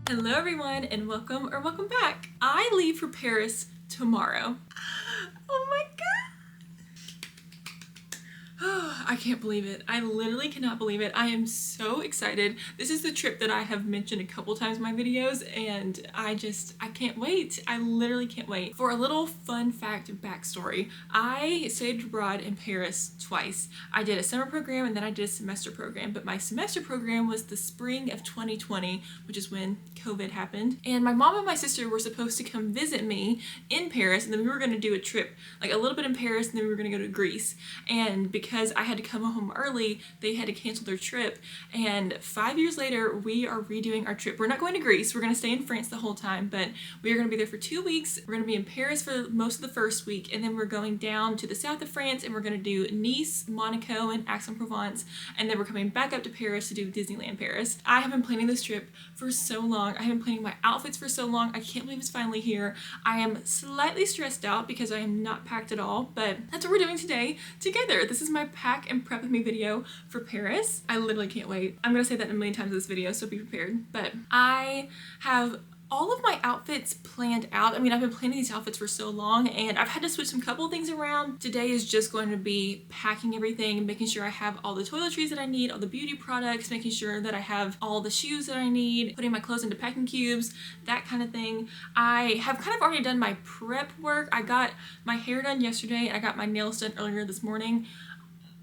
Hello everyone and welcome or welcome back. I leave for Paris tomorrow. Oh my god. I can't believe it. I literally cannot believe it. I am so excited. This is the trip that I have mentioned a couple times in my videos and I can't wait. I literally can't wait. For a little fun fact and backstory, I stayed abroad in Paris twice. I did a summer program and then I did a semester program, but my semester program was the spring of 2020, which is when COVID happened. And my mom and my sister were supposed to come visit me in Paris, and then we were gonna do a trip, like a little bit in Paris, and then we were gonna go to Greece. And because I had to come home early, they had to cancel their trip. And 5 years later, we are redoing our trip. We're not going to Greece, we're gonna stay in France the whole time, but we are gonna be there for 2 weeks. We're gonna be in Paris for most of the first week, and then we're going down to the south of France, and we're gonna do Nice, Monaco, and Aix-en-Provence, and then we're coming back up to Paris to do Disneyland Paris. I have been planning this trip for so long. I have been planning my outfits for so long. I can't believe it's finally here. I am slightly stressed out because I am not packed at all, but that's what we're doing today together. This is my pack and prep with me video for Paris. I literally can't wait. I'm gonna say that a million times in this video, so be prepared. But I have all of my outfits planned out. I mean, I've been planning these outfits for so long and I've had to switch some couple of things around. Today is just going to be packing everything, making sure I have all the toiletries that I need, all the beauty products, making sure that I have all the shoes that I need, putting my clothes into packing cubes, that kind of thing. I have kind of already done my prep work. I got my hair done yesterday. I got my nails done earlier this morning.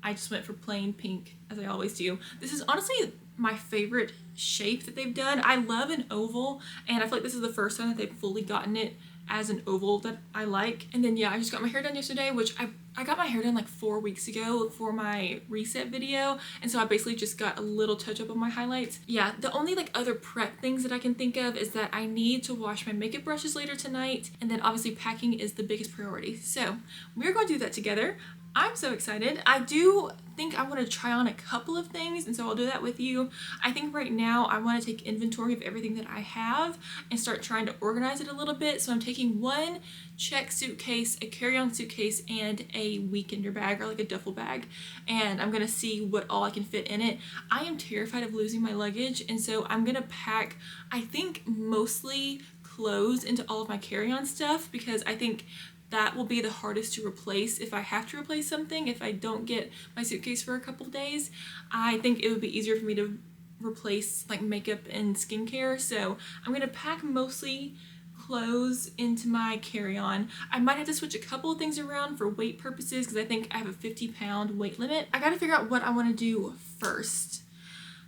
I just went for plain pink, as I always do. This is honestly my favorite shape that they've done. I love an oval, and I feel like this is the first time that they've fully gotten it as an oval that I like. And then yeah, I just got my hair done yesterday, which I got my hair done like 4 weeks ago for my reset video, and so I basically just got a little touch up on my highlights. Yeah, the only like other prep things that I can think of is that I need to wash my makeup brushes later tonight, and then obviously packing is the biggest priority. So we're going to do that together. I'm so excited. I do think I want to try on a couple of things, and so I'll do that with you. I think right now I want to take inventory of everything that I have and start trying to organize it a little bit. So I'm taking one check suitcase, a carry-on suitcase, and a weekender bag, or like a duffel bag, and I'm gonna see what all I can fit in it. I am terrified of losing my luggage, and so I'm gonna pack, I think, mostly clothes into all of my carry-on stuff, because I think that will be the hardest to replace if I have to replace something. If I don't get my suitcase for a couple of days, I think it would be easier for me to replace like makeup and skincare. So I'm gonna pack mostly clothes into my carry-on. I might have to switch a couple of things around for weight purposes because I think I have a 50-pound weight limit. I gotta figure out what I want to do first.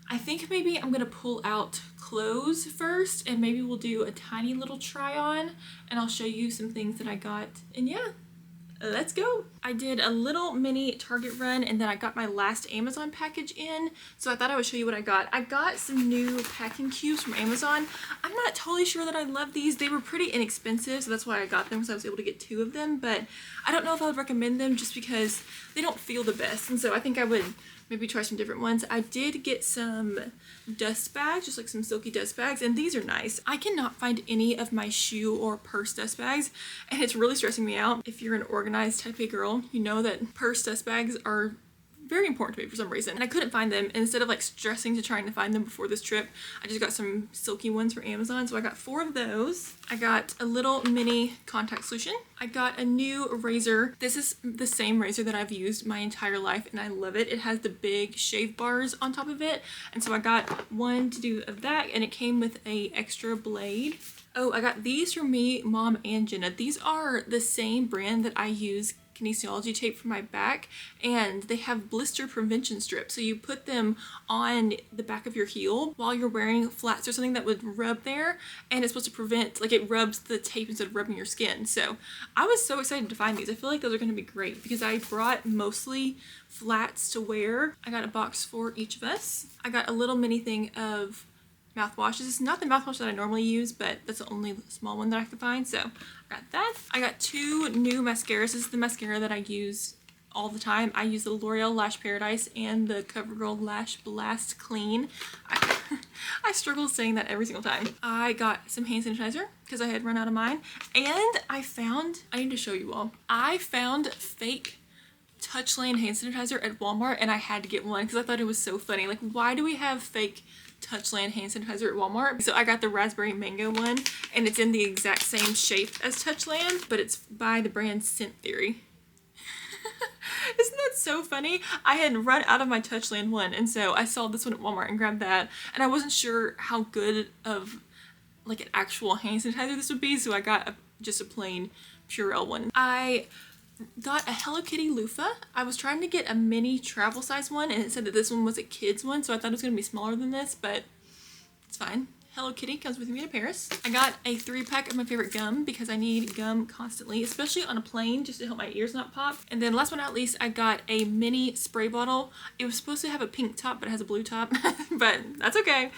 I think maybe I'm gonna pull out clothes first, and maybe we'll do a tiny little try on, and I'll show you some things that I got, and yeah, let's go. I did a little mini Target run, and then I got my last Amazon package in, so I thought I would show you what I got. I got some new packing cubes from Amazon. I'm not totally sure that I love these. They were pretty inexpensive, so that's why I got them, so I was able to get 2 of them, but I don't know if I would recommend them just because they don't feel the best, and so I think I would maybe try some different ones. I did get some dust bags, just like some silky dust bags, and these are nice. I cannot find any of my shoe or purse dust bags, and it's really stressing me out. If you're an organized type A girl, you know that purse dust bags are very important to me for some reason, and I couldn't find them. And instead of like stressing to trying to find them before this trip, I just got some silky ones from Amazon, so I got 4 of those. I got a little mini contact solution. I got a new razor. This is the same razor that I've used my entire life, and I love it. It has the big shave bars on top of it, and so I got one to do of that, and it came with a extra blade. Oh, I got these from me, Mom, and Jenna. These are the same brand that I use kinesiology tape for my back, and they have blister prevention strips, so you put them on the back of your heel while you're wearing flats or something that would rub there, and it's supposed to prevent, like, it rubs the tape instead of rubbing your skin. So I was so excited to find these. I feel like those are going to be great because I brought mostly flats to wear. I got a box for each of us. I got a little mini thing of mouthwashes. It's not the mouthwash that I normally use, but that's the only small one that I could find, so I got that. I got 2 new mascaras. This is the mascara that I use all the time. I use the L'Oreal Lash Paradise and the CoverGirl Lash Blast Clean. I struggle saying that every single time. I got some hand sanitizer because I had run out of mine, and I need to show you all. I found fake Touch Lane hand sanitizer at Walmart, and I had to get one because I thought it was so funny. Like, why do we have fake Touchland hand sanitizer at Walmart. So I got the raspberry mango one, and it's in the exact same shape as Touchland, but it's by the brand Scent Theory. Isn't that so funny? I had run out of my Touchland one, and so I saw this one at Walmart and grabbed that, and I wasn't sure how good of like an actual hand sanitizer this would be, so I got just a plain Purell one. I got a Hello Kitty loofah. I was trying to get a mini travel size one, and it said that this one was a kid's one, so I thought it was gonna be smaller than this, but it's fine. Hello Kitty comes with me to Paris. I got a 3-pack of my favorite gum because I need gum constantly, especially on a plane, just to help my ears not pop. And then last but not least, I got a mini spray bottle. It was supposed to have a pink top, but it has a blue top, but that's okay.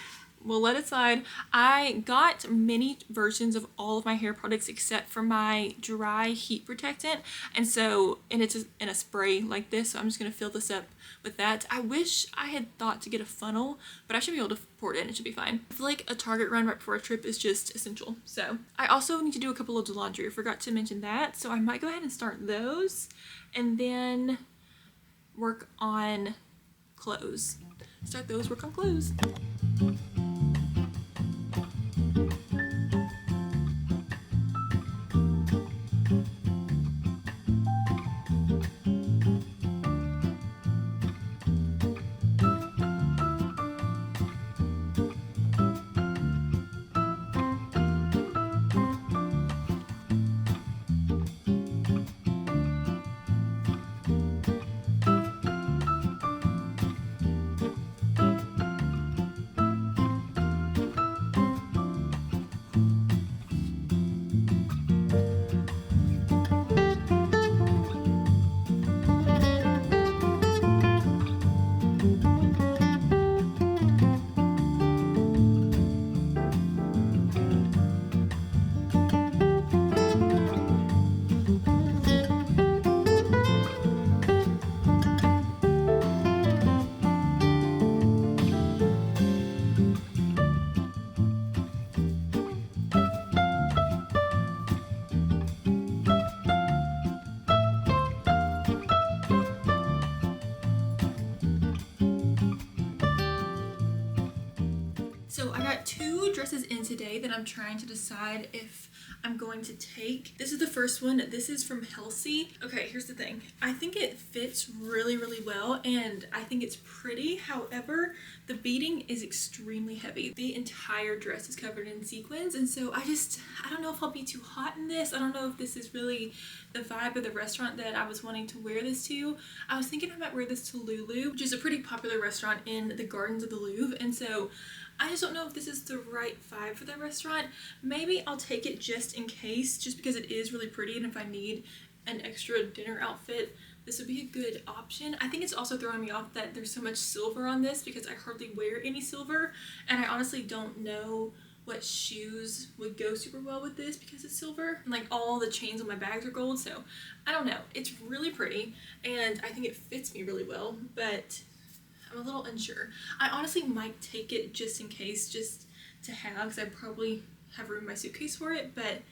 We'll let it slide. I got mini versions of all of my hair products except for my dry heat protectant, and it's in a spray like this, so I'm just gonna fill this up with that. I wish I had thought to get a funnel, but I should be able to pour it in. It should be fine. I feel like a Target run right before a trip is just essential. So I also need to do a couple loads of laundry. I forgot to mention that, so I might go ahead and start those and then work on clothes. Work on clothes. So I got 2 dresses in today that I'm trying to decide if I'm going to take. This is the first one. This is from Helsi. Okay, here's the thing. I think it fits really, really well, and I think it's pretty. However, the beading is extremely heavy. The entire dress is covered in sequins, and so I don't know if I'll be too hot in this. I don't know if this is really the vibe of the restaurant that I was wanting to wear this to. I was thinking I might wear this to Lulu, which is a pretty popular restaurant in the Gardens of the Louvre, and so I just don't know if this is the right vibe for that restaurant. Maybe I'll take it just in case, just because it is really pretty, and if I need an extra dinner outfit, this would be a good option. I think it's also throwing me off that there's so much silver on this because I hardly wear any silver, and I honestly don't know what shoes would go super well with this because it's silver. And like all the chains on my bags are gold, so I don't know. It's really pretty, and I think it fits me really well, but I'm a little unsure. I honestly might take it just in case, just to have, because I probably have room in my suitcase for it, but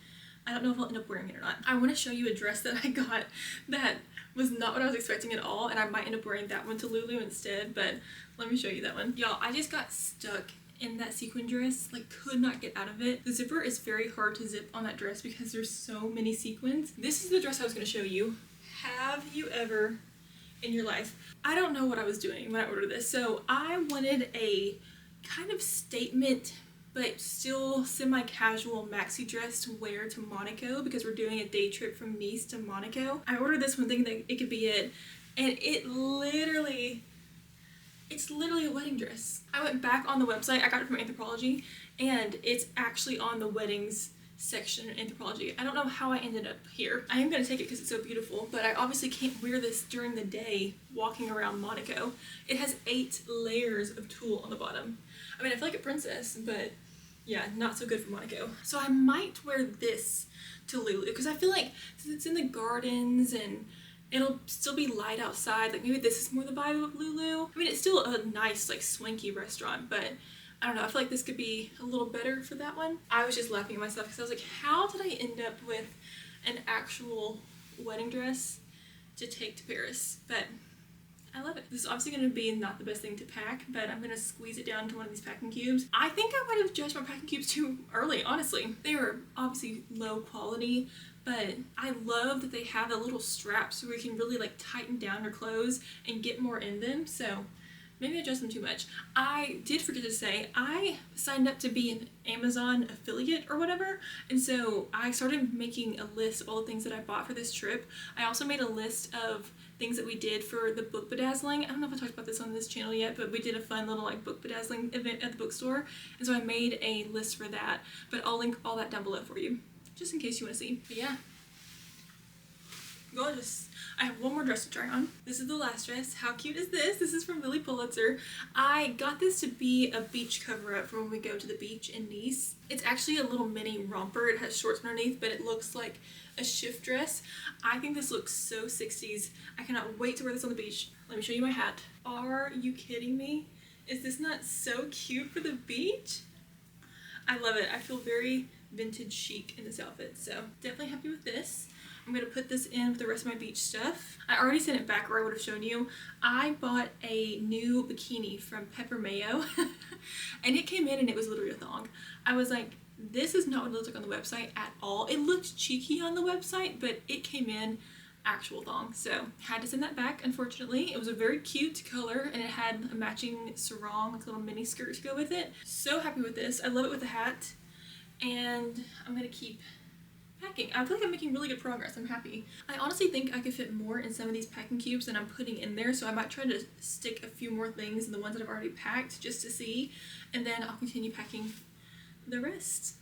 I don't know if I'll end up wearing it or not. I want to show you a dress that I got that was not what I was expecting at all, and I might end up wearing that one to Lulu instead, but let me show you that one. Y'all, I just got stuck in that sequin dress, like could not get out of it. The zipper is very hard to zip on that dress because there's so many sequins. This is the dress I was going to show you. Have you ever in your life? I don't know what I was doing when I ordered this. So I wanted a kind of statement but still semi-casual maxi dress to wear to Monaco because we're doing a day trip from Nice to Monaco. I ordered this one thinking that it could be it, and it's literally a wedding dress. I went back on the website, I got it from Anthropologie, and it's actually on the weddings section in Anthropologie. I don't know how I ended up here. I am going to take it because it's so beautiful, but I obviously can't wear this during the day walking around Monaco. It has 8 layers of tulle on the bottom. I mean, I feel like a princess, but yeah, not so good for Monaco. So I might wear this to Lulu because I feel like since it's in the gardens and it'll still be light outside, like maybe this is more the vibe of Lulu. I mean, it's still a nice, like, swanky restaurant, but I don't know, I feel like this could be a little better for that one. I was just laughing at myself because I was like, how did I end up with an actual wedding dress to take to Paris? But I love it. This is obviously going to be not the best thing to pack, but I'm going to squeeze it down into one of these packing cubes. I think I might have judged my packing cubes too early, honestly. They were obviously low quality, but I love that they have the little straps so we can really like tighten down your clothes and get more in them. So maybe I adjust them too much. I did forget to say, I signed up to be an Amazon affiliate or whatever, and so I started making a list of all the things that I bought for this trip. I also made a list of things that we did for the book bedazzling. I don't know if I talked about this on this channel yet, but we did a fun little like book bedazzling event at the bookstore, and so I made a list for that, but I'll link all that down below for you, just in case you want to see. But yeah, gorgeous. I have one more dress to try on. This is the last dress. How cute is this? This is from Lily Pulitzer. I got this to be a beach cover-up for when we go to the beach in Nice. It's actually a little mini romper. It has shorts underneath, but it looks like a shift dress. I think this looks so 60s. I cannot wait to wear this on the beach. Let me show you my hat. Are you kidding me? Is this not so cute for the beach? I love it. I feel very vintage chic in this outfit, so definitely happy with this. I'm going to put this in with the rest of my beach stuff. I already sent it back where I would have shown you. I bought a new bikini from Pepper Mayo and it came in and it was literally a thong. I was like, this is not what it looks like on the website at all. It looked cheeky on the website, but it came in actual thong. So had to send that back, unfortunately. It was a very cute color and it had a matching sarong, like a little mini skirt to go with it. So happy with this. I love it with the hat and I'm going to keep packing. I feel like I'm making really good progress. I'm happy. I honestly think I could fit more in some of these packing cubes than I'm putting in there, so I might try to stick a few more things in the ones that I've already packed just to see, and then I'll continue packing the rest.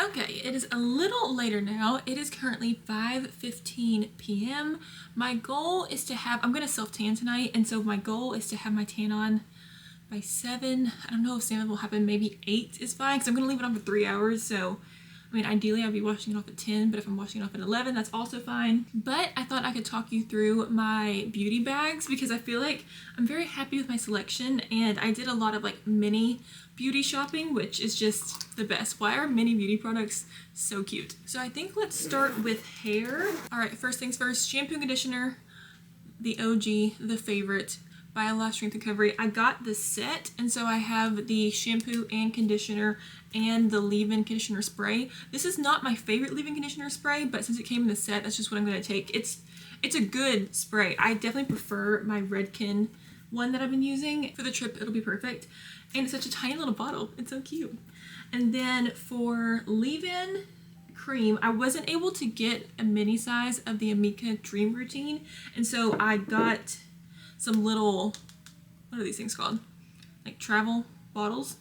Okay, it is a little later now. It is currently 5:15 p.m. My goal is to have, I'm going to self-tan tonight, and so my goal is to have my tan on by 7. I don't know if 7 will happen, maybe 8 is fine because I'm going to leave it on for 3 hours. So, I mean, ideally I'd be washing it off at 10, but if I'm washing it off at 11, that's also fine. But I thought I could talk you through my beauty bags because I feel like I'm very happy with my selection and I did a lot of like mini beauty shopping, which is just the best. Why are mini beauty products so cute? So I think let's start with hair. All right, first things first, shampoo and conditioner, the OG, the favorite. Biolast Strength Recovery. I got the set, and so I have the shampoo and conditioner and the leave-in conditioner spray. This is not my favorite leave-in conditioner spray, but since it came in the set, that's just what I'm going to take. It's a good spray. I definitely prefer my Redken one that I've been using. For the trip, it'll be perfect. And it's such a tiny little bottle. It's so cute. And then for leave-in cream, I wasn't able to get a mini size of the Amika Dream Routine, and so I got some little, what are these things called? Like travel bottles?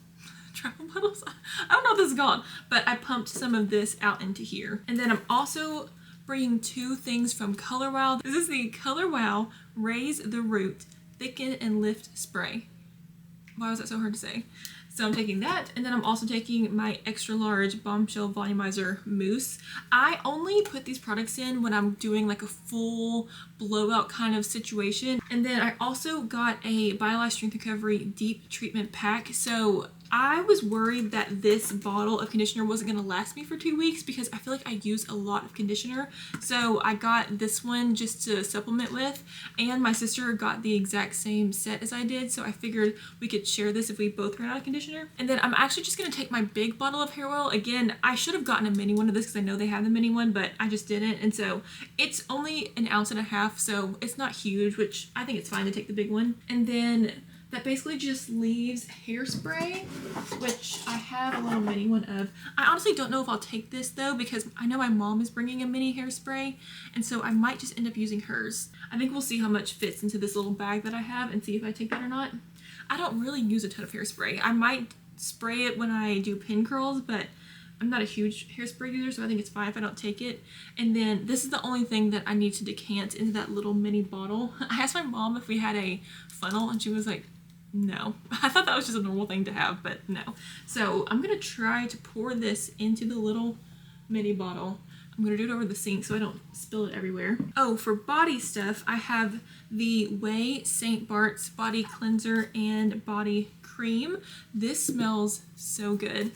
Travel bottles? I don't know what this is called, but I pumped some of this out into here. And then I'm also bringing 2 things from Color Wow. This is the Color Wow Raise the Root Thicken and Lift Spray. Why was that so hard to say? So I'm taking that, and then I'm also taking my extra large Bombshell Volumizer Mousse. I only put these products in when I'm doing like a full blowout kind of situation. And then I also got a Biolast Strength Recovery Deep Treatment Pack. So I was worried that this bottle of conditioner wasn't going to last me for 2 weeks because I feel like I use a lot of conditioner. So I got this one just to supplement with, and my sister got the exact same set as I did, so I figured we could share this if we both ran out of conditioner. And then I'm actually just going to take my big bottle of hair oil. Again, I should have gotten a mini one of this because I know they have the mini one, but I just didn't, and so it's only 1.5 ounces, so it's not huge, which I think it's fine to take the big one. And then that basically just leaves hairspray, which I have a little mini one of. I honestly don't know if I'll take this though, because I know my mom is bringing a mini hairspray, and so I might just end up using hers. I think we'll see how much fits into this little bag that I have and see if I take that or not. I don't really use a ton of hairspray. I might spray it when I do pin curls, but I'm not a huge hairspray user, so I think it's fine if I don't take it. And then this is the only thing that I need to decant into that little mini bottle. I asked my mom if we had a funnel, and she was like, no. I thought that was just a normal thing to have, but no. So I'm gonna try to pour this into the little mini bottle. I'm gonna do it over the sink so I don't spill it everywhere. Oh, for body stuff, I have the Way St. Bart's Body Cleanser and Body Cream. This smells so good.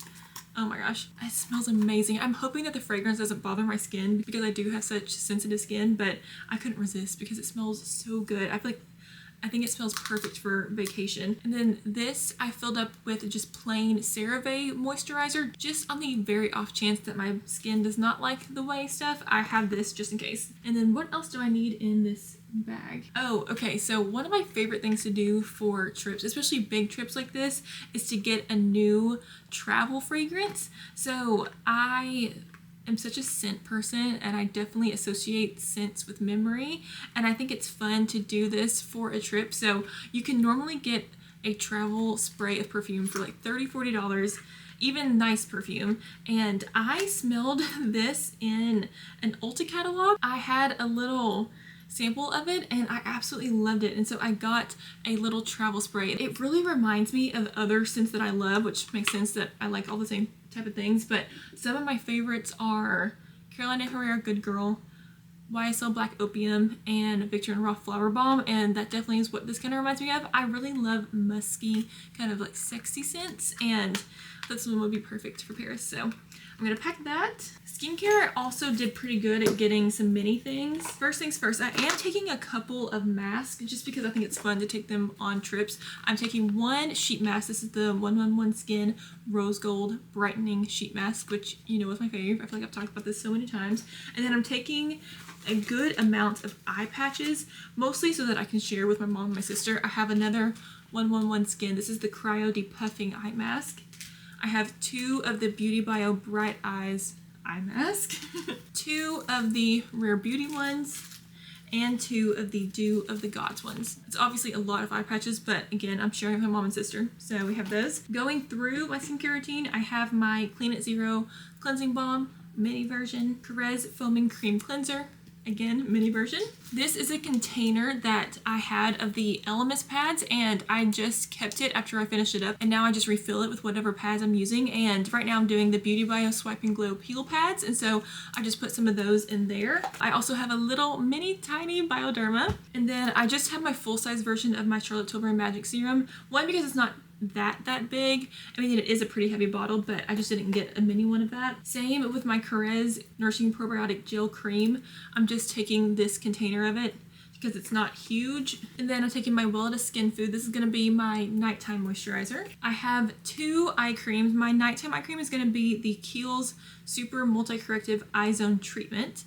Oh my gosh, it smells amazing. I'm hoping that the fragrance doesn't bother my skin because I do have such sensitive skin, but I couldn't resist because it smells so good. I think it smells perfect for vacation. And then this I filled up with just plain CeraVe moisturizer, just on the very off chance that my skin does not like the way stuff. I have this just in case. And then what else do I need in this bag? Oh, okay, so one of my favorite things to do for trips, especially big trips like this, is to get a new travel fragrance. So I'm such a scent person, and I definitely associate scents with memory, and I think it's fun to do this for a trip. So you can normally get a travel spray of perfume for like $30-40, even nice perfume, and I smelled this in an Ulta catalog. I had a little sample of it and I absolutely loved it, and so I got a little travel spray. It really reminds me of other scents that I love, which makes sense that I like all the same type of things, but some of my favorites are Carolina Herrera Good Girl, YSL Black Opium, and Victor and Rolf Flower Bomb, and that definitely is what this kind of reminds me of. I really love musky, kind of like sexy scents, and this one would be perfect for Paris, so I'm gonna pack that. Skincare also did pretty good at getting some mini things. First things first, I am taking a couple of masks just because I think it's fun to take them on trips. I'm taking one sheet mask. This is the 111 Skin Rose Gold Brightening Sheet Mask, which you know is my favorite. I feel like I've talked about this so many times. And then I'm taking a good amount of eye patches, mostly so that I can share with my mom and my sister. I have another 111 Skin. This is the Cryo Depuffing Eye Mask. I have 2 of the Beauty Bio Bright Eyes eye mask, 2 of the Rare Beauty ones, and 2 of the Dew of the Gods ones. It's obviously a lot of eye patches, but again, I'm sharing with my mom and sister, so we have those. Going through my skincare routine, I have my Clean at Zero Cleansing Balm, mini version, Perez Foaming Cream Cleanser, again, mini version. This is a container that I had of the Elemis pads, and I just kept it after I finished it up, and now I just refill it with whatever pads I'm using. And right now I'm doing the Beauty Bio Swipe and Glow peel pads, and so I just put some of those in there. I also have a little mini tiny Bioderma, and then I just have my full-size version of my Charlotte Tilbury Magic Serum. One, because it's not that big. I mean, it is a pretty heavy bottle, but I just didn't get a mini one of that. Same with my Perez Nourishing Probiotic Gel Cream. I'm just taking this container of it because it's not huge. And then I'm taking my Wellness Skin Food. This is going to be my nighttime moisturizer. I have 2 eye creams. My nighttime eye cream is going to be the Kiehl's Super Multi-Corrective Eye Zone Treatment.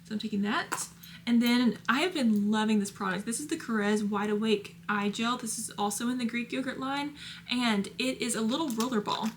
So I'm taking that. And then I have been loving this product. This is the Perez Wide Awake Eye Gel. This is also in the Greek yogurt line, and it is a little roller ball.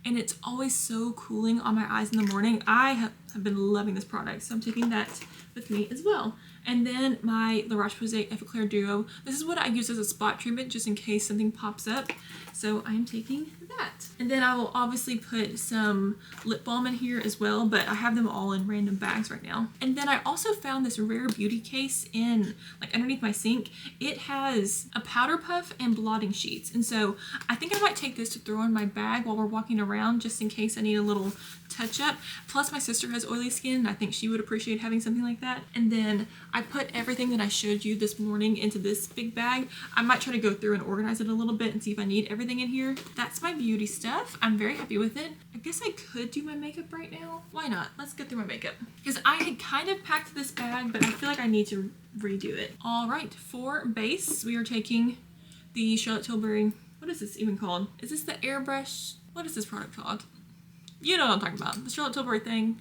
And it's always so cooling on my eyes in the morning. I have been loving this product, so I'm taking that with me as well. And then my La Roche-Posay Effaclar Duo. This is what I use as a spot treatment just in case something pops up. So I am taking that. And then I will obviously put some lip balm in here as well, but I have them all in random bags right now. And then I also found this Rare Beauty case in, like, underneath my sink. It has a powder puff and blotting sheets. And so I think I might take this to throw in my bag while we're walking around just in case I need a little touch up. Plus my sister has oily skin, and I think she would appreciate having something like that. And then I put everything that I showed you this morning into this big bag. I might try to go through and organize it a little bit and see if I need everything in here. That's my beauty stuff. I'm very happy with it. I guess I could do my makeup right now. Why not? Let's get through my makeup. Because I had kind of packed this bag, but I feel like I need to redo it. All right, for base, we are taking the Charlotte Tilbury, what is this even called? Is this the airbrush? What is this product called? You know what I'm talking about. The Charlotte Tilbury thing.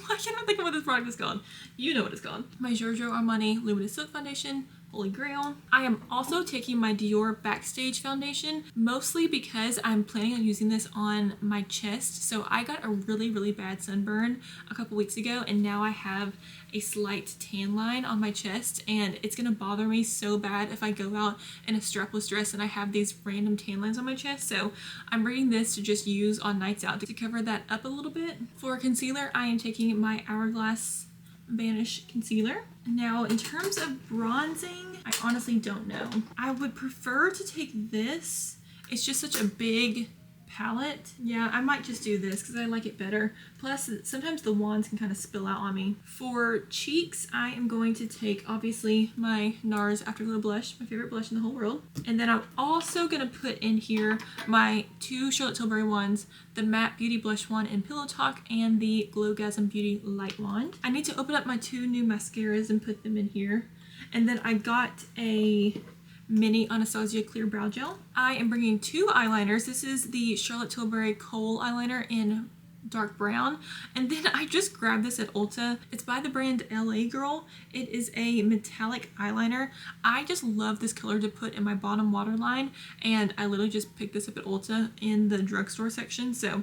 Why can't I think of what this product is called? You know what it's called. My Giorgio Armani Luminous Silk Foundation. Holy Grail. I am also taking my Dior Backstage foundation, mostly because I'm planning on using this on my chest. So I got a really bad sunburn a couple weeks ago, and now I have a slight tan line on my chest, and it's gonna bother me so bad if I go out in a strapless dress and I have these random tan lines on my chest. So I'm bringing this to just use on nights out to cover that up a little bit. For concealer, I am taking my Hourglass Vanish Concealer. Now, in terms of bronzing, I honestly don't know. I would prefer to take this. It's just such a big palette. Yeah, I might just do this because I like it better. Plus, sometimes the wands can kind of spill out on me. For cheeks, I am going to take, obviously, my NARS Afterglow blush, my favorite blush in the whole world. And then I'm also going to put in here my two Charlotte Tilbury ones, the Matte Beauty Blush Wand in Pillow Talk and the Glowgasm Beauty Light Wand. I need to open up my two new mascaras and put them in here. And then I got a mini Anastasia clear brow gel. I am bringing two eyeliners. This is the Charlotte Tilbury Kohl eyeliner in dark brown, and then I just grabbed this at Ulta. It's by the brand LA Girl. It is a metallic eyeliner. I just love this color to put in my bottom waterline, and I literally just picked this up at Ulta in the drugstore section, so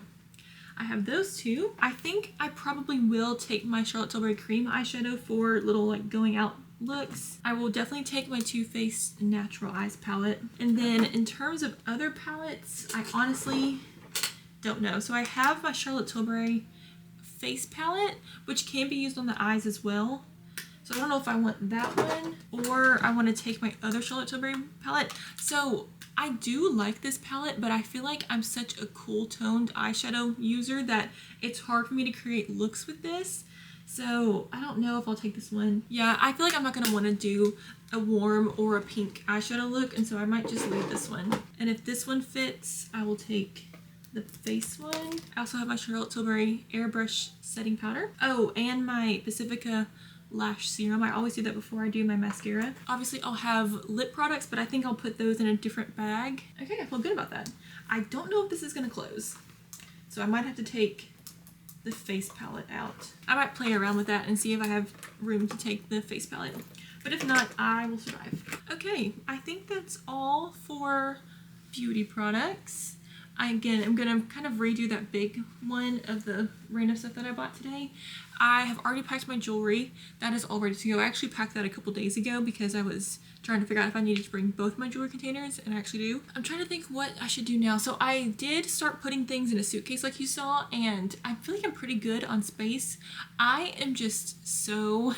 I have those two. I think I probably will take my Charlotte Tilbury cream eyeshadow for little like going out looks. I will definitely take my Too Faced Natural Eyes palette. And then in terms of other palettes, I honestly don't know. So I have my Charlotte Tilbury face palette, which can be used on the eyes as well. So I don't know if I want that one or I want to take my other Charlotte Tilbury palette. So I do like this palette, but I feel like I'm such a cool toned eyeshadow user that it's hard for me to create looks with this. So I don't know if I'll take this one. Yeah, I feel like I'm not going to want to do a warm or a pink eyeshadow look, and so I might just leave this one. And if this one fits, I will take the face one. I also have my Charlotte Tilbury Airbrush setting powder. Oh, and my Pacifica lash serum. I always do that before I do my mascara. Obviously, I'll have lip products, but I think I'll put those in a different bag. Okay, I feel good about that. I don't know if this is going to close, so I might have to take the face palette out. I might play around with that and see if I have room to take the face palette, but if not, I will survive. Okay, I think that's all for beauty products. Again, I'm gonna kind of redo that big one of the random stuff that I bought today. I have already packed my jewelry. That is all ready to go. I actually packed that a couple days ago because I was trying to figure out if I needed to bring both my jewelry containers, and I actually do. I'm trying to think what I should do now. So I did start putting things in a suitcase like you saw, and I feel like I'm pretty good on space. I am just so...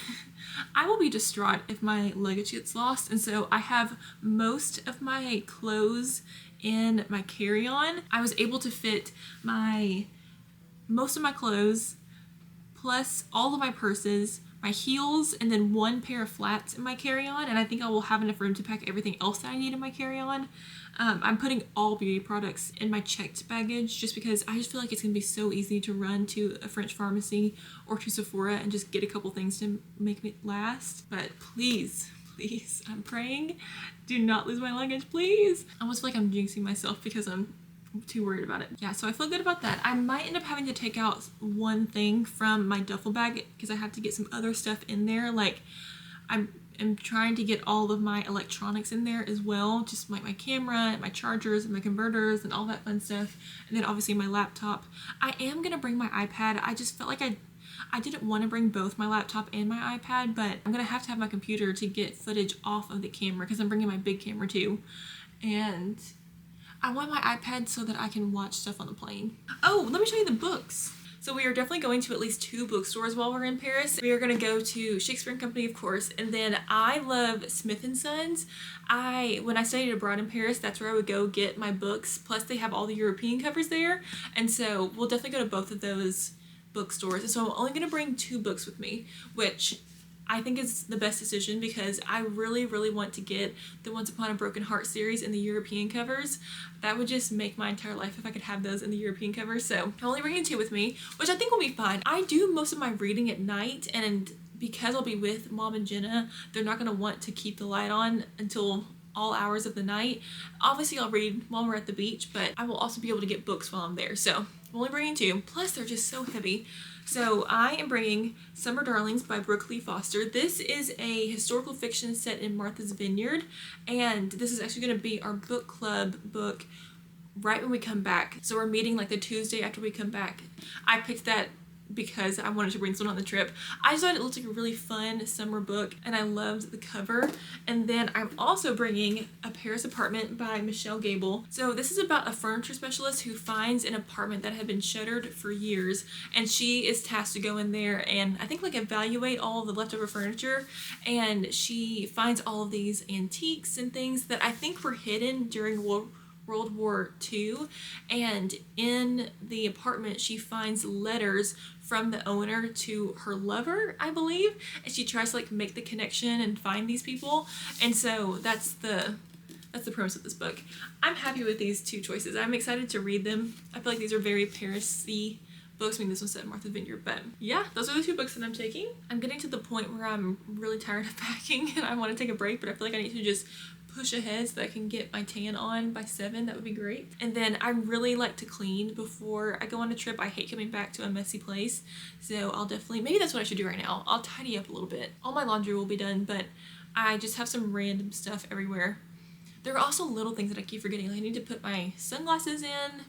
I will be distraught if my luggage gets lost, and so I have most of my clothes in my carry-on. I was able to fit most of my clothes plus all of my purses, my heels, and then one pair of flats in my carry-on, and I think I will have enough room to pack everything else that I need in my carry-on. I'm putting all beauty products in my checked baggage just because I just feel like it's gonna be so easy to run to a French pharmacy or to Sephora and just get a couple things to make it last. But please, I'm praying, do not lose my luggage, please. I almost feel like I'm jinxing myself because I'm too worried about it. Yeah, so I feel good about that. I might end up having to take out one thing from my duffel bag because I have to get some other stuff in there. Like I'm trying to get all of my electronics in there as well, just like my camera and my chargers and my converters and all that fun stuff. And then obviously my laptop. I am gonna bring my iPad. I just felt like I didn't want to bring both my laptop and my iPad, but I'm gonna have to have my computer to get footage off of the camera because I'm bringing my big camera too. And I want my iPad so that I can watch stuff on the plane. Oh, let me show you the books. So we are definitely going to at least 2 bookstores while we're in Paris. We are going to go to Shakespeare & Company, of course, and then I love Smith & Sons. When I studied abroad in Paris, that's where I would go get my books. Plus they have all the European covers there, and so we'll definitely go to both of those bookstores. And so I'm only going to bring 2 books with me, which I think is the best decision because I really, really want to get the Once Upon a Broken Heart series in the European covers. That would just make my entire life if I could have those in the European covers. So I'm only bringing 2 with me, which I think will be fine. I do most of my reading at night, and because I'll be with Mom and Jenna, they're not going to want to keep the light on until all hours of the night. Obviously I'll read while we're at the beach, but I will also be able to get books while I'm there. So I'm only bringing 2, plus they're just so heavy. So I am bringing Summer Darlings by Brooke Lee Foster. This is a historical fiction set in Martha's Vineyard, and this is actually going to be our book club book right when we come back. So we're meeting like the Tuesday after we come back. I picked that because I wanted to bring someone on the trip. I just thought it looked like a really fun summer book, and I loved the cover. And then I'm also bringing A Paris Apartment by Michelle Gable. So this is about a furniture specialist who finds an apartment that had been shuttered for years, and she is tasked to go in there and I think like evaluate all of the leftover furniture, and she finds all of these antiques and things that I think were hidden during World World War II, and in the apartment she finds letters from the owner to her lover, I believe, and she tries to like make the connection and find these people. And so that's the premise of this book. I'm happy with these two choices. I'm excited to read them. I feel like these are very Paris-y books. I mean, this one's set in Martha's Vineyard, but yeah, those are the two books that I'm taking. I'm getting to the point where I'm really tired of packing and I want to take a break, but I feel like I need to just push ahead so that I can get my tan on by 7. That would be great. And then I really like to clean before I go on a trip. I hate coming back to a messy place, so I'll definitely, maybe that's what I should do right now. I'll tidy up a little bit. All my laundry will be done, but I just have some random stuff everywhere. There are also little things that I keep forgetting. Like I need to put my sunglasses in.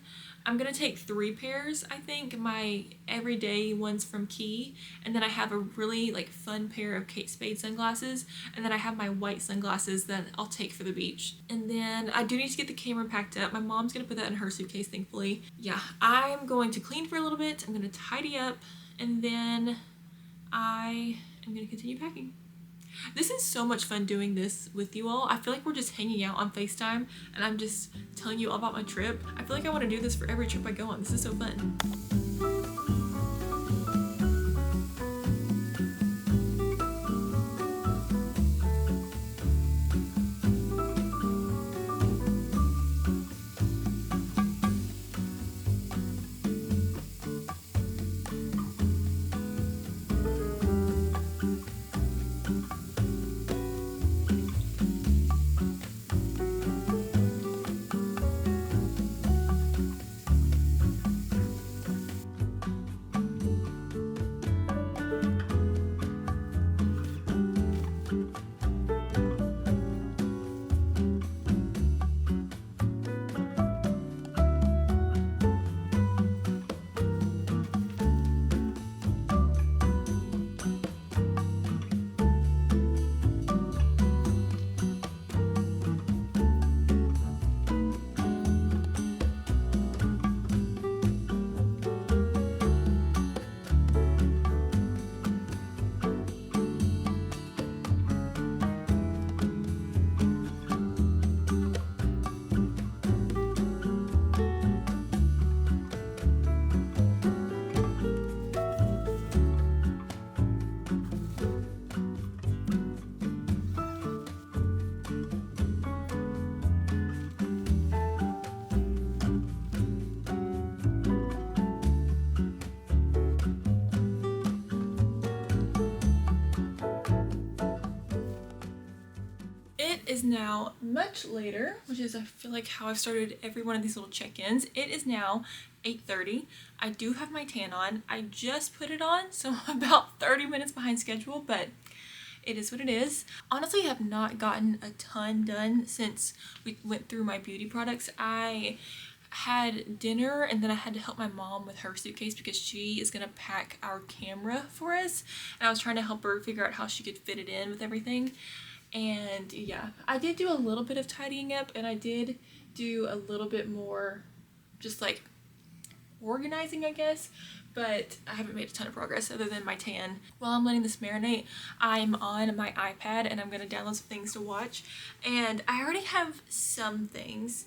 I'm gonna take 3 pairs, I think. My everyday ones from Key, and then I have a really like fun pair of Kate Spade sunglasses, and then I have my white sunglasses that I'll take for the beach. And then I do need to get the camera packed up. My mom's gonna put that in her suitcase, thankfully. Yeah, I'm going to clean for a little bit. I'm gonna tidy up, and then I am gonna continue packing. This is so much fun doing this with you all. I feel like we're just hanging out on FaceTime and I'm just telling you all about my trip. I feel like I want to do this for every trip I go on. This is so fun. It is now much later, which is I feel like how I've started every one of these little check-ins. It is now 8:30. I do have my tan on. I just put it on, so I'm about 30 minutes behind schedule, but it is what it is. Honestly, I have not gotten a ton done since we went through my beauty products. I had dinner and then I had to help my mom with her suitcase because she is gonna pack our camera for us, and I was trying to help her figure out how she could fit it in with everything. And yeah, I did do a little bit of tidying up, and I did do a little bit more just like organizing, I guess, but I haven't made a ton of progress other than my tan. While I'm letting this marinate, I'm on my iPad and I'm gonna download some things to watch, and I already have some things.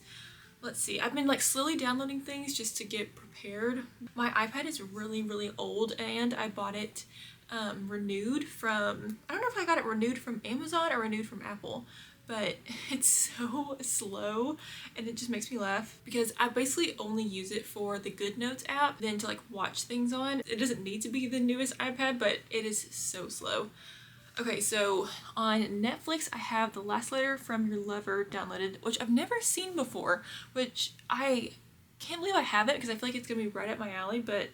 Let's see, I've been like slowly downloading things just to get prepared. My iPad is really old, and I bought it renewed from, I don't know if I got it renewed from Amazon or renewed from Apple, but it's so slow and it just makes me laugh because I basically only use it for the GoodNotes app, then to like watch things on. It doesn't need to be the newest iPad, but it is so slow. Okay, so on Netflix, I have The Last Letter from Your Lover downloaded, which I've never seen before, which I can't believe I have it because I feel like it's gonna be right up my alley, but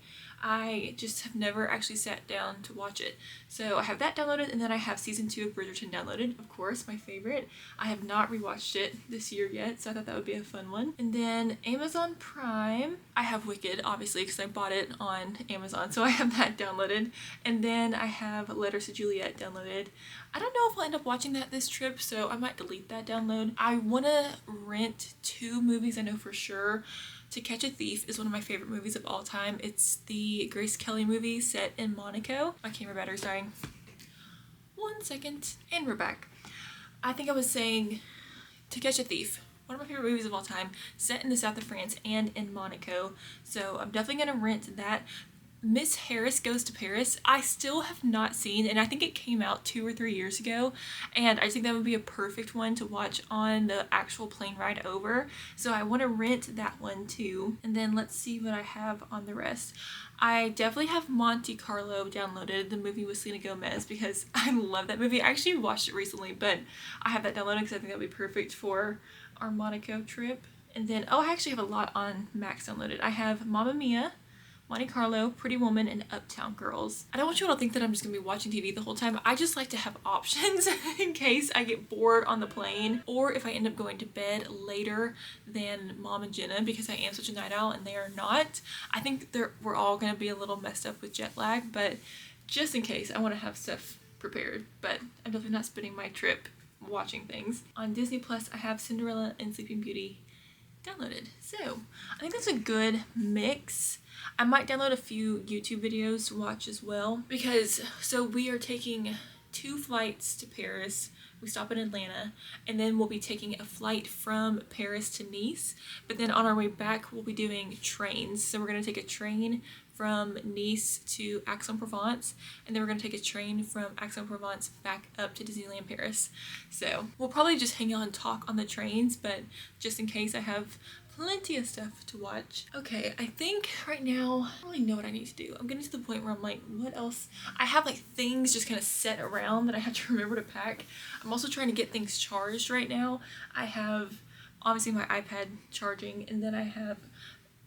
I just have never actually sat down to watch it. So I have that downloaded, and then I have season 2 of Bridgerton downloaded, of course, my favorite. I have not rewatched it this year yet, so I thought that would be a fun one. And then Amazon Prime, I have Wicked, obviously, because I bought it on Amazon, so I have that downloaded. And then I have Letters to Juliet downloaded. I don't know if I'll end up watching that this trip, so I might delete that download. I want to rent 2 movies I know for sure. To Catch a Thief is one of my favorite movies of all time. It's the Grace Kelly movie set in Monaco. My camera battery's dying. 1 second, and we're back. I think I was saying To Catch a Thief, one one of my favorite movies of all time, set in the south of France and in Monaco. So I'm definitely gonna rent that. Miss Harris Goes to Paris, I still have not seen, and I think it came out 2 or 3 years ago, and I think that would be a perfect one to watch on the actual plane ride over. So I want to rent that one too. And then let's see what I have on the rest. I definitely have Monte Carlo downloaded, the movie with Selena Gomez, because I love that movie. I actually watched it recently, but I have that downloaded because I think that would be perfect for our Monaco trip. And then, oh, I actually have a lot on Max downloaded. I have Mamma Mia, Monte Carlo, Pretty Woman, and Uptown Girls. I don't want you all to think that I'm just gonna be watching TV the whole time. I just like to have options in case I get bored on the plane, or if I end up going to bed later than Mom and Jenna, because I am such a night owl and they are not. I think we're all gonna be a little messed up with jet lag, but just in case, I want to have stuff prepared. But I'm definitely not spending my trip watching things. On Disney Plus, I have Cinderella and Sleeping Beauty downloaded. So I think that's a good mix. I might download a few YouTube videos to watch as well, because so we are taking 2 flights to Paris. We stop in Atlanta, and then we'll be taking a flight from Paris to Nice, but then on our way back we'll be doing trains. So we're going to take a train from Nice to Aix-en-Provence, and then we're going to take a train from Aix-en-Provence back up to Disneyland Paris. So we'll probably just hang out and talk on the trains, but just in case, I have plenty of stuff to watch. Okay, I think right now I don't really know what I need to do. I'm getting to the point where I'm like, what else? I have like things just kind of set around that I have to remember to pack. I'm also trying to get things charged right now. I have obviously my iPad charging, and then I have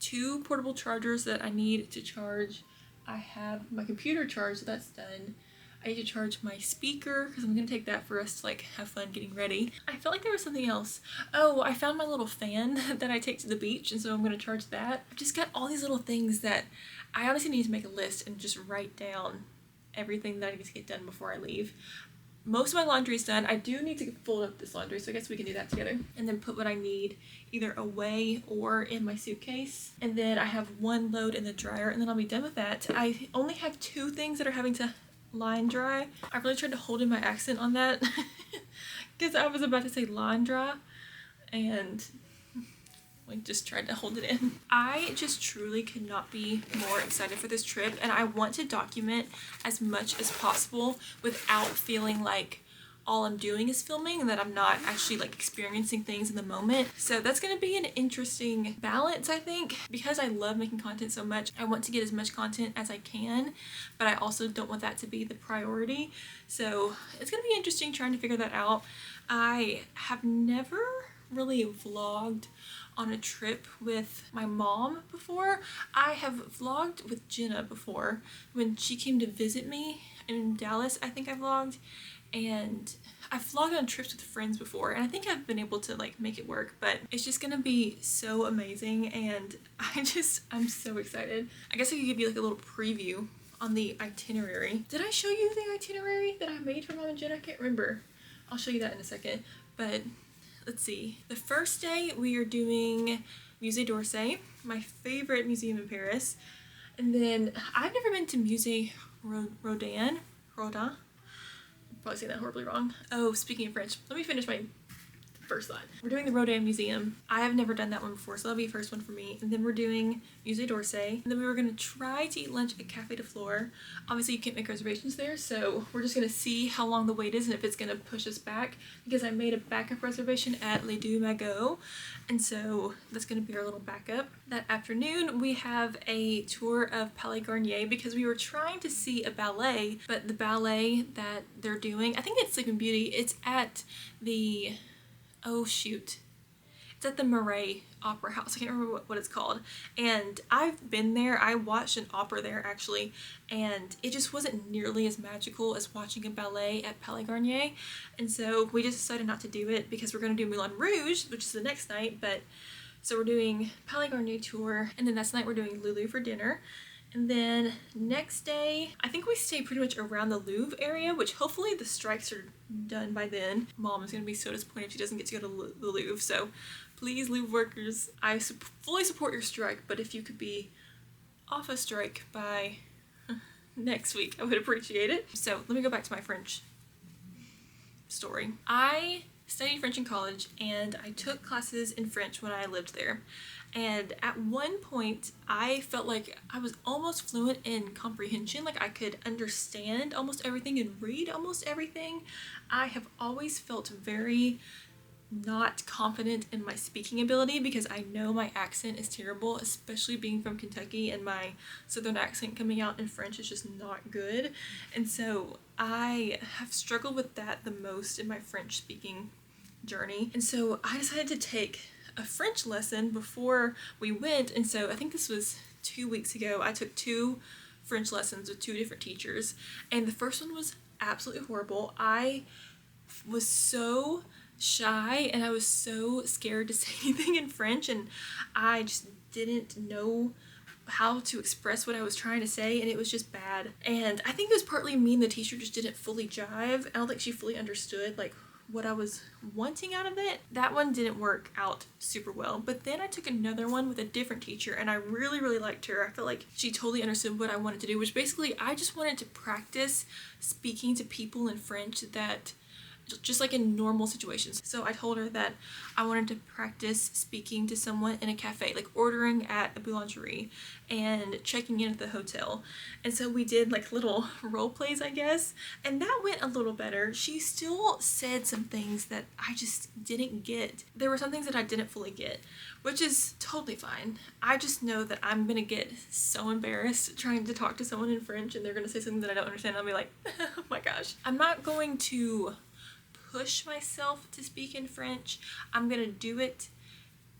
2 portable chargers that I need to charge. I have my computer charged, so that's done. I need to charge my speaker because I'm gonna take that for us to like have fun getting ready. I felt like there was something else. Oh, I found my little fan that I take to the beach, and so I'm gonna charge that. I've just got all these little things that I honestly need to make a list and just write down everything that I need to get done before I leave. Most of my laundry is done. I do need to fold up this laundry, so I guess we can do that together. And then put what I need either away or in my suitcase. And then I have 1 load in the dryer, and then I'll be done with that. I only have 2 things that are having to line dry. I really tried to hold in my accent on that because I was about to say line dry, and we just tried to hold it in. I just truly could not be more excited for this trip, and I want to document as much as possible without feeling like all I'm doing is filming and that I'm not actually like experiencing things in the moment. So that's going to be an interesting balance, I think, because I love making content so much. I want to get as much content as I can, but I also don't want that to be the priority. So it's going to be interesting trying to figure that out. I have never really vlogged on a trip with my mom before. I have vlogged with Jenna before when she came to visit me in Dallas. I think I vlogged, and I've vlogged on trips with friends before, and I think I've been able to like make it work, but it's just gonna be so amazing, and I'm so excited. I guess I could give you like a little preview on the itinerary. Did I show you the itinerary that I made for Mom and Jen? I can't remember. I'll show you that in a second, but let's see. The first day we are doing Musée d'Orsay, my favorite museum in Paris, and then I've never been to Musée Rodin. Probably saying that horribly wrong. Oh, speaking of French, let me finish my first thought. We're doing the Rodin Museum. I have never done that one before, so that'll be the first one for me. And then we're doing Musée d'Orsay. And then we were gonna try to eat lunch at Café de Flore. Obviously you can't make reservations there, so we're just gonna see how long the wait is and if it's gonna push us back, because I made a backup reservation at Les Deux Magots, and so that's gonna be our little backup. That afternoon we have a tour of Palais Garnier, because we were trying to see a ballet, but the ballet that they're doing, I think it's Sleeping Beauty, it's at the, oh shoot, it's at the Marais Opera House. I can't remember what it's called. And I've been there. I watched an opera there actually, and it just wasn't nearly as magical as watching a ballet at Palais Garnier. And so we just decided not to do it because we're going to do Moulin Rouge, which is the next night. But so we're doing Palais Garnier tour, and then next night we're doing Lulu for dinner. And then next day, I think we stay pretty much around the Louvre area, which hopefully the strikes are done by then. Mom is going to be so disappointed if she doesn't get to go to the Louvre. So please, Louvre workers, I fully support your strike, but if you could be off a strike by next week, I would appreciate it. So let me go back to my French story. I studied French in college, and I took classes in French when I lived there. And at one point, I felt like I was almost fluent in comprehension, like I could understand almost everything and read almost everything. I have always felt very not confident in my speaking ability because I know my accent is terrible, especially being from Kentucky, and my southern accent coming out in French is just not good. And so I have struggled with that the most in my French speaking journey. And so I decided to take a French lesson before we went. And so I think this was 2 weeks ago. I took 2 French lessons with 2 different teachers, and the first one was absolutely horrible. I was so shy and I was so scared to say anything in French, and I just didn't know how to express what I was trying to say, and it was just bad. And I think it was partly me and the teacher just didn't fully jive. I don't think she fully understood like what I was wanting out of it. That one didn't work out super well. But then I took another one with a different teacher, and I really liked her. I felt like she totally understood what I wanted to do, which basically I just wanted to practice speaking to people in French that just like in normal situations. So I told her that I wanted to practice speaking to someone in a cafe, like ordering at a boulangerie and checking in at the hotel. And so we did like little role plays, I guess, and that went a little better. She still said some things that I just didn't get. There were some things that I didn't fully get, which is totally fine. I just know that I'm gonna get so embarrassed trying to talk to someone in French and they're gonna say something that I don't understand. I'll be like, oh my gosh. I'm not going to push myself to speak in French. I'm gonna do it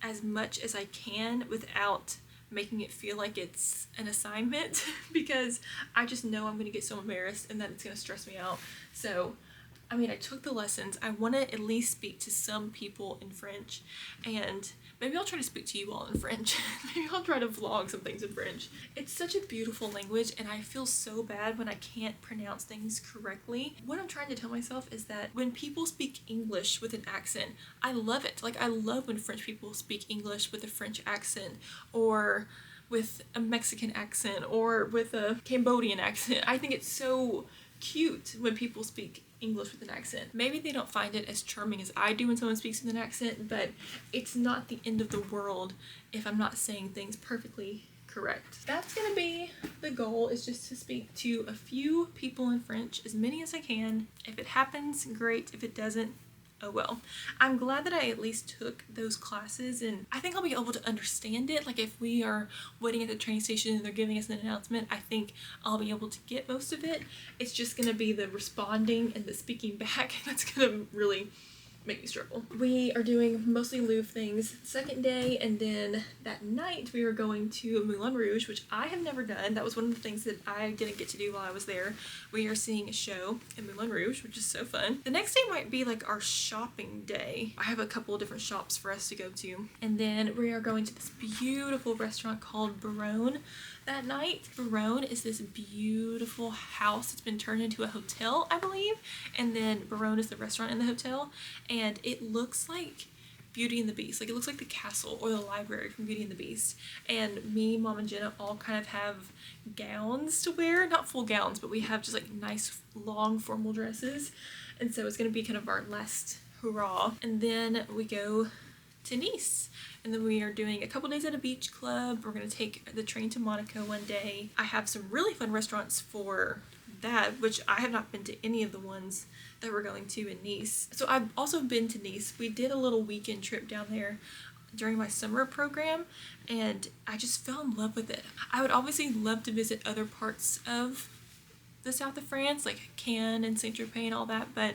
as much as I can without making it feel like it's an assignment because I just know I'm gonna get so embarrassed and that it's gonna stress me out. So I mean, I took the lessons. I want to at least speak to some people in French, and maybe I'll try to speak to you all in French. Maybe I'll try to vlog some things in French. It's such a beautiful language, and I feel so bad when I can't pronounce things correctly. What I'm trying to tell myself is that when people speak English with an accent, I love it. Like, I love when French people speak English with a French accent, or with a Mexican accent, or with a Cambodian accent. I think it's so cute when people speak English with an accent. Maybe they don't find it as charming as I do when someone speaks with an accent, but it's not the end of the world if I'm not saying things perfectly correct. That's gonna be the goal, is just to speak to a few people in French, as many as I can. If it happens, great. If it doesn't, oh well. I'm glad that I at least took those classes, and I think I'll be able to understand it. Like, if we are waiting at the train station and they're giving us an announcement, I think I'll be able to get most of it. It's just gonna be the responding and the speaking back that's gonna really make me struggle. We are doing mostly Louvre things second day, and then that night we were going to Moulin Rouge, which I have never done. That was one of the things that I didn't get to do while I was there. We are seeing a show in Moulin Rouge, which is so fun. The next day might be like our shopping day. I have a couple of different shops for us to go to. And then we are going to this beautiful restaurant called Baronne that night. Baronne is this beautiful house that's been turned into a hotel, I believe. And then Baronne is the restaurant in the hotel. And it looks like Beauty and the Beast. Like, it looks like the castle or the library from Beauty and the Beast. And me, Mom, and Jenna all kind of have gowns to wear. Not full gowns, but we have just like nice long formal dresses. And so it's gonna be kind of our last hurrah. And then we go to Nice. And then we are doing a couple days at a beach club. We're gonna take the train to Monaco one day. I have some really fun restaurants for that, which I have not been to any of the ones that we're going to in Nice. So I've also been to Nice. We did a little weekend trip down there during my summer program, and I just fell in love with it. I would obviously love to visit other parts of the south of France, like Cannes and Saint-Tropez and all that, but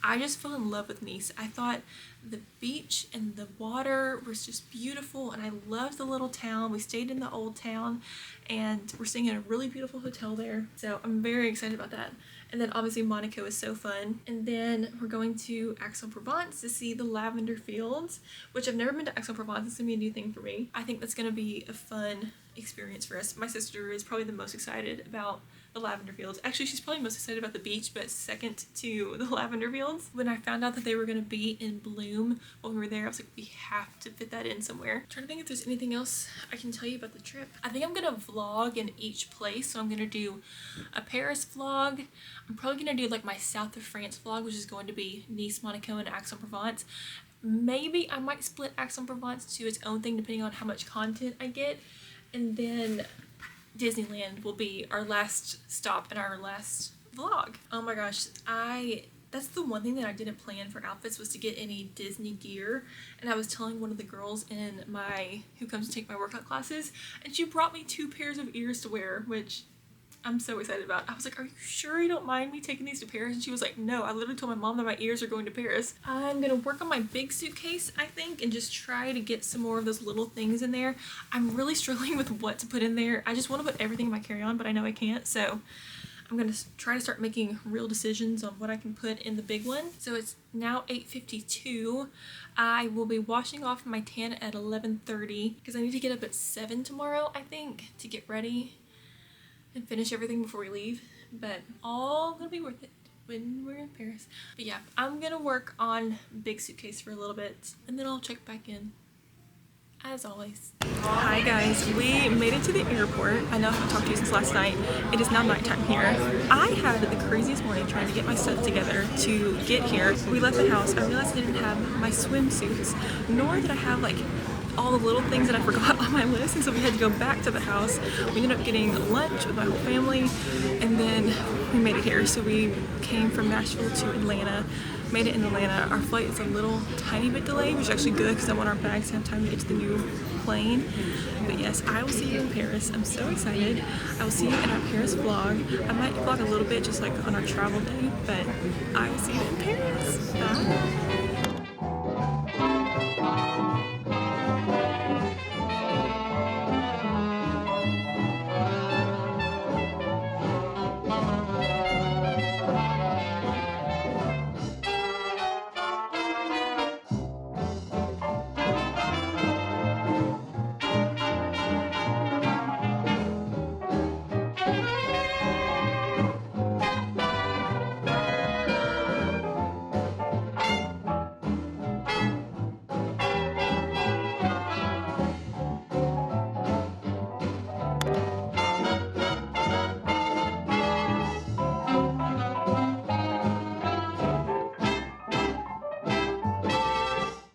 I just fell in love with Nice. I thought the beach and the water was just beautiful, and I loved the little town. We stayed in the old town, and we're staying in a really beautiful hotel there, so I'm very excited about that. And then obviously Monaco is so fun. And then we're going to Aix-en-Provence to see the lavender fields, which I've never been to Aix-en-Provence. It's gonna be a new thing for me. I think that's gonna be a fun experience for us. My sister is probably the most excited about the lavender fields. Actually, she's probably most excited about the beach, but second to the lavender fields. When I found out that they were going to be in bloom when we were there, I was like, we have to fit that in somewhere. I'm trying to think if there's anything else I can tell you about the trip. I think I'm going to vlog in each place. So I'm going to do a Paris vlog. I'm probably going to do like my south of France vlog, which is going to be Nice, Monaco, and Aix-en-Provence. Maybe I might split Aix-en-Provence to its own thing depending on how much content I get. And then Disneyland will be our last stop in our last vlog. Oh my gosh, that's the one thing that I didn't plan for outfits, was to get any Disney gear. And I was telling one of the girls in who comes to take my workout classes, and she brought me 2 pairs of ears to wear, which I'm so excited about. I was like, are you sure you don't mind me taking these to Paris? And she was like, no, I literally told my mom that my ears are going to Paris. I'm gonna work on my big suitcase, I think, and just try to get some more of those little things in there. I'm really struggling with what to put in there. I just want to put everything in my carry-on, but I know I can't, so I'm gonna try to start making real decisions on what I can put in the big one. So it's now 8:52. I will be washing off my tan at 11:30 because I need to get up at 7 tomorrow, I think, to get ready and finish everything before we leave, but all gonna be worth it when we're in Paris. But yeah, I'm gonna work on big suitcase for a little bit and then I'll check back in as always. Hi guys, we made it to the airport. I know I haven't talked to you since last night. It is now nighttime here. I had the craziest morning trying to get my stuff together to get here. We left the house. I realized I didn't have my swimsuits, nor did I have like all the little things that I forgot on my list, and so we had to go back to the house. We ended up getting lunch with my whole family, and then we made it here. So we came from Nashville to Atlanta, made it in Atlanta. Our flight is a little tiny bit delayed, which is actually good because I want our bags to have time to get to the new plane. But yes, I will see you in Paris. I'm so excited. I will see you in our Paris vlog. I might vlog a little bit just like on our travel day, but I will see you in Paris. Bye.